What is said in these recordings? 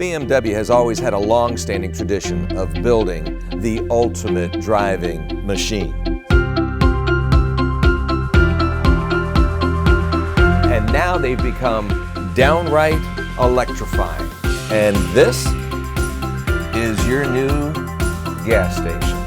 BMW has always had a long-standing tradition of building the ultimate driving machine. And now they've become downright electrifying. And this is your new gas station.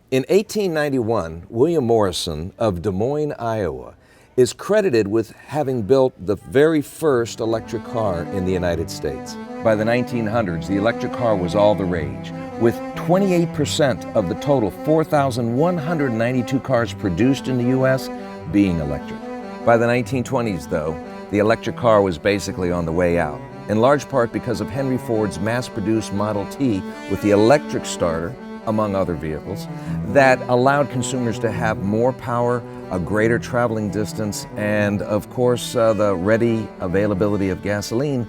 In 1891, William Morrison of Des Moines, Iowa, is credited with having built the very first electric car in the United States. By the 1900s, the electric car was all the rage, with 28% of the total 4,192 cars produced in the U.S. being electric. By the 1920s, though, the electric car was basically on the way out, in large part because of Henry Ford's mass-produced Model T with the electric starter, among other vehicles, that allowed consumers to have more power, a greater traveling distance, and of course the ready availability of gasoline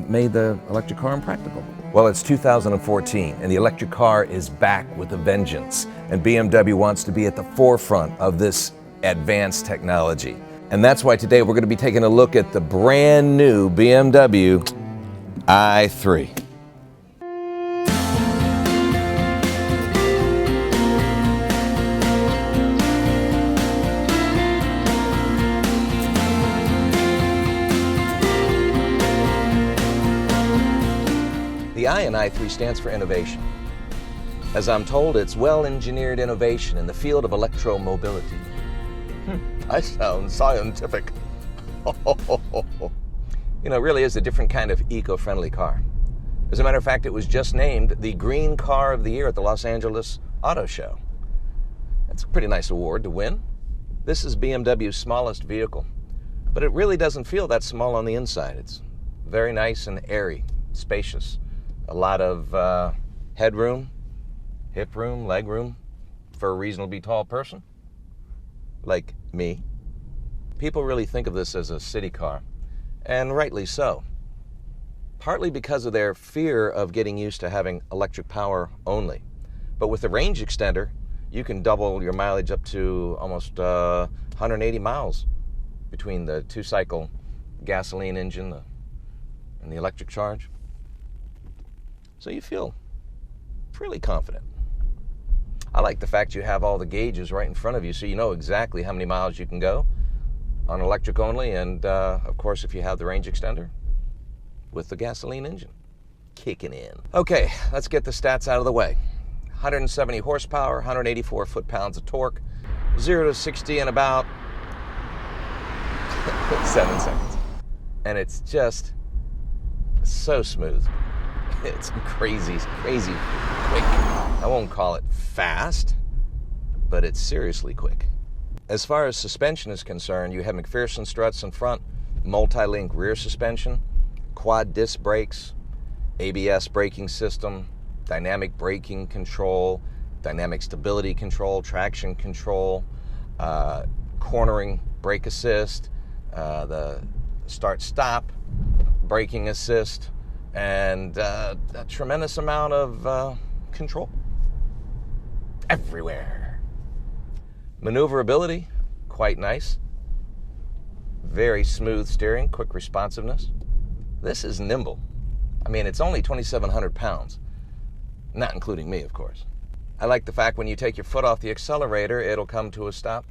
made the electric car impractical. Well, it's 2014 and the electric car is back with a vengeance, and BMW wants to be at the forefront of this advanced technology. And that's why today we're going to be taking a look at the brand new BMW i3. The I in i3 stands for innovation. As I'm told, it's well-engineered innovation in the field of electromobility. I sound scientific. You know, it really is a different kind of eco-friendly car. As a matter of fact, it was just named the Green Car of the Year at the Los Angeles Auto Show. That's a pretty nice award to win. This is BMW's smallest vehicle, but it really doesn't feel that small on the inside. It's very nice and airy, spacious. A lot of headroom, hip room, leg room for a reasonably tall person, like me. People really think of this as a city car, and rightly so. Partly because of their fear of getting used to having electric power only. But with the range extender, you can double your mileage up to almost 180 miles between the two-cycle gasoline engine and the electric charge. So you feel pretty confident. I like the fact you have all the gauges right in front of you, so you know exactly how many miles you can go on electric only, and of course if you have the range extender with the gasoline engine kicking in. Okay, let's get the stats out of the way. 170 horsepower, 184 foot-pounds of torque, 0 to 60 in about 7 seconds. And it's just so smooth. It's crazy quick. I won't call it fast, but it's seriously quick. As far as suspension is concerned, you have McPherson struts in front, multi-link rear suspension, quad disc brakes, ABS braking system, dynamic braking control, dynamic stability control, traction control, cornering brake assist, the start-stop braking assist, and a tremendous amount of control everywhere. Maneuverability, quite nice. Very smooth steering, quick responsiveness. This is nimble. I mean, it's only 2,700 pounds, not including me, of course. I like the fact when you take your foot off the accelerator, it'll come to a stop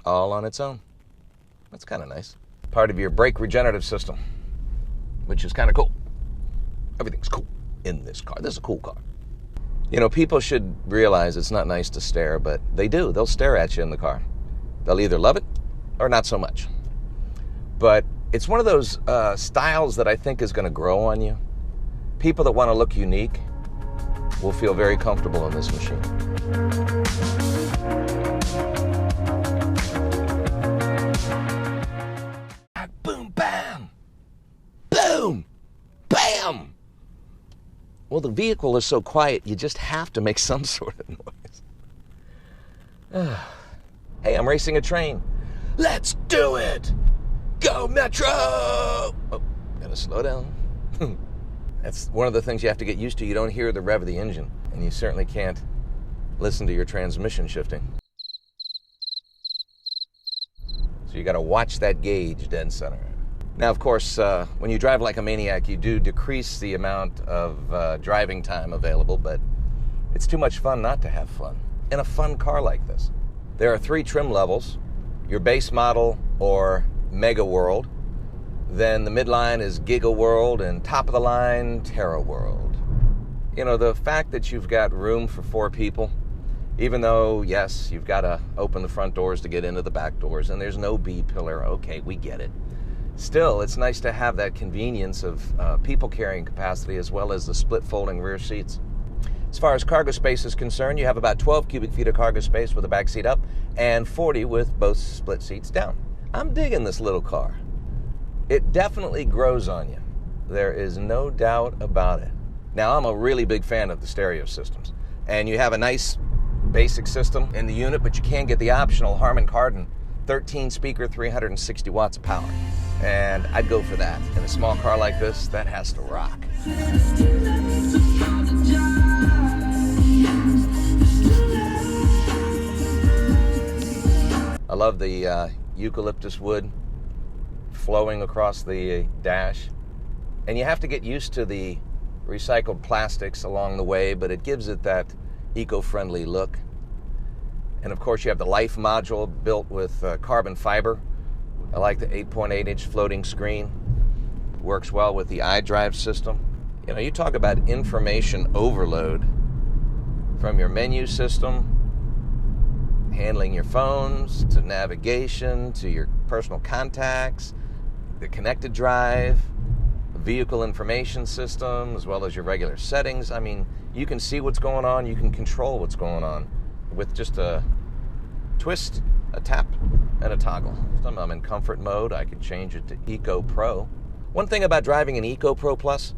all on its own. That's kind of nice. Part of your brake regenerative system, which is kind of cool. Everything's cool in this car. This is a cool car. You know, people should realize it's not nice to stare, but they do. They'll stare at you in the car. They'll either love it or not so much. But it's one of those styles that I think is going to grow on you. People that want to look unique will feel very comfortable in this machine. Boom, bam! Boom! Bam! Well, the vehicle is so quiet, you just have to make some sort of noise. Hey, I'm racing a train. Let's do it! Go, Metro! Oh, gotta slow down. That's one of the things you have to get used to. You don't hear the rev of the engine, and you certainly can't listen to your transmission shifting. So you got to watch that gauge dead center. Now, of course, when you drive like a maniac, you do decrease the amount of driving time available, but it's too much fun not to have fun in a fun car like this. There are 3 trim levels: your base model or Mega World. Then the midline is Giga World, and top of the line, Terra World. You know, the fact that you've got room for 4 people, even though, yes, you've got to open the front doors to get into the back doors, and there's no B-pillar, okay, we get it. Still, it's nice to have that convenience of people carrying capacity as well as the split folding rear seats. As far as cargo space is concerned, you have about 12 cubic feet of cargo space with the back seat up and 40 with both split seats down. I'm digging this little car. It definitely grows on you. There is no doubt about it. Now, I'm a really big fan of the stereo systems, and you have a nice basic system in the unit, but you can get the optional Harman Kardon 13 speaker, 360 watts of power. And I'd go for that. In a small car like this, that has to rock. I love the eucalyptus wood flowing across the dash. And you have to get used to the recycled plastics along the way, but it gives it that eco-friendly look. And of course, you have the Life module built with carbon fiber. I like the 8.8-inch floating screen. Works well with the iDrive system. You know, you talk about information overload from your menu system, handling your phones, to navigation, to your personal contacts, the connected drive, the vehicle information system, as well as your regular settings. I mean, you can see what's going on, you can control what's going on with just a twist, a tap, and a toggle. So I'm in comfort mode. I could change it to Eco Pro. One thing about driving an Eco Pro Plus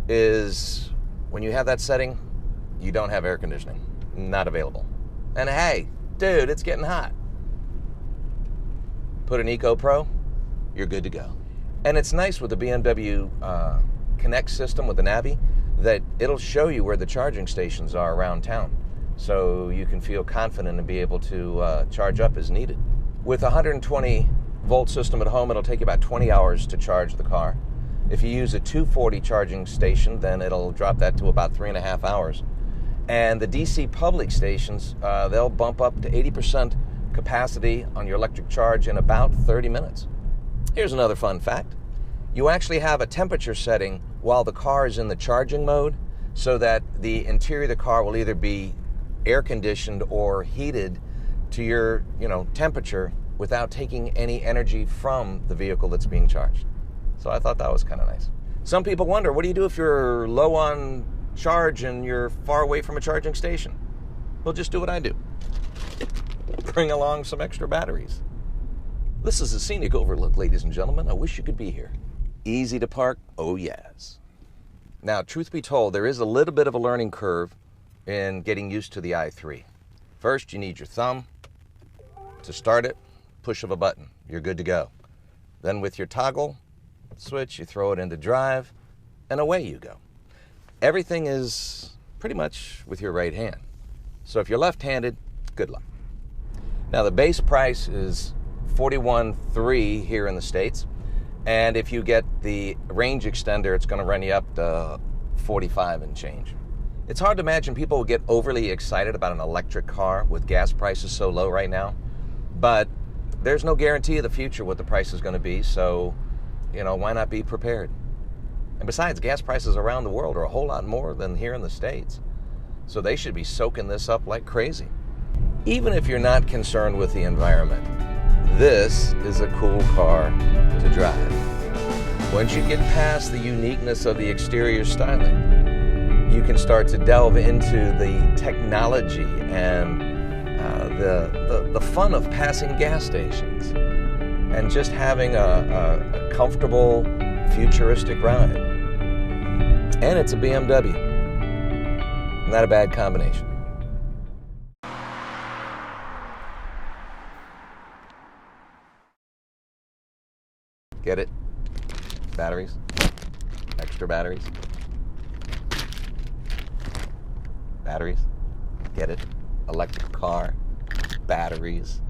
is when you have that setting, you don't have air conditioning. Not available. And hey, dude, it's getting hot. Put an Eco Pro, you're good to go. And it's nice with the BMW Connect system with the Navi that it'll show you where the charging stations are around town, so you can feel confident and be able to charge up as needed. With a 120 volt system at home, it'll take you about 20 hours to charge the car. If you use a 240 charging station, then it'll drop that to about 3.5 hours. And the DC public stations, they'll bump up to 80% capacity on your electric charge in about 30 minutes. Here's another fun fact. You actually have a temperature setting while the car is in the charging mode, so that the interior of the car will either be air conditioned or heated to your, temperature without taking any energy from the vehicle that's being charged. So I thought that was kind of nice. Some people wonder, what do you do if you're low on charge and you're far away from a charging station? Well, just do what I do. Bring along some extra batteries. This is a scenic overlook, ladies and gentlemen. I wish you could be here. Easy to park? Oh, yes. Now, truth be told, there is a little bit of a learning curve in getting used to the i3. First, you need your thumb to start it. Push of a button. You're good to go. Then with your toggle switch, you throw it into drive, and away you go. Everything is pretty much with your right hand. So if you're left-handed, good luck. Now, the base price is $41,300 here in the States. And if you get the range extender, it's going to run you up to $45 and change. It's hard to imagine people will get overly excited about an electric car with gas prices so low right now. But there's no guarantee of the future what the price is going to be. So, why not be prepared? And besides, gas prices around the world are a whole lot more than here in the States. So they should be soaking this up like crazy. Even if you're not concerned with the environment, this is a cool car to drive. Once you get past the uniqueness of the exterior styling, you can start to delve into the technology and the fun of passing gas stations and just having a comfortable, futuristic ride. And it's a BMW. Not a bad combination. Get it? Batteries? Extra batteries? Batteries? Get it? Electric car? Batteries?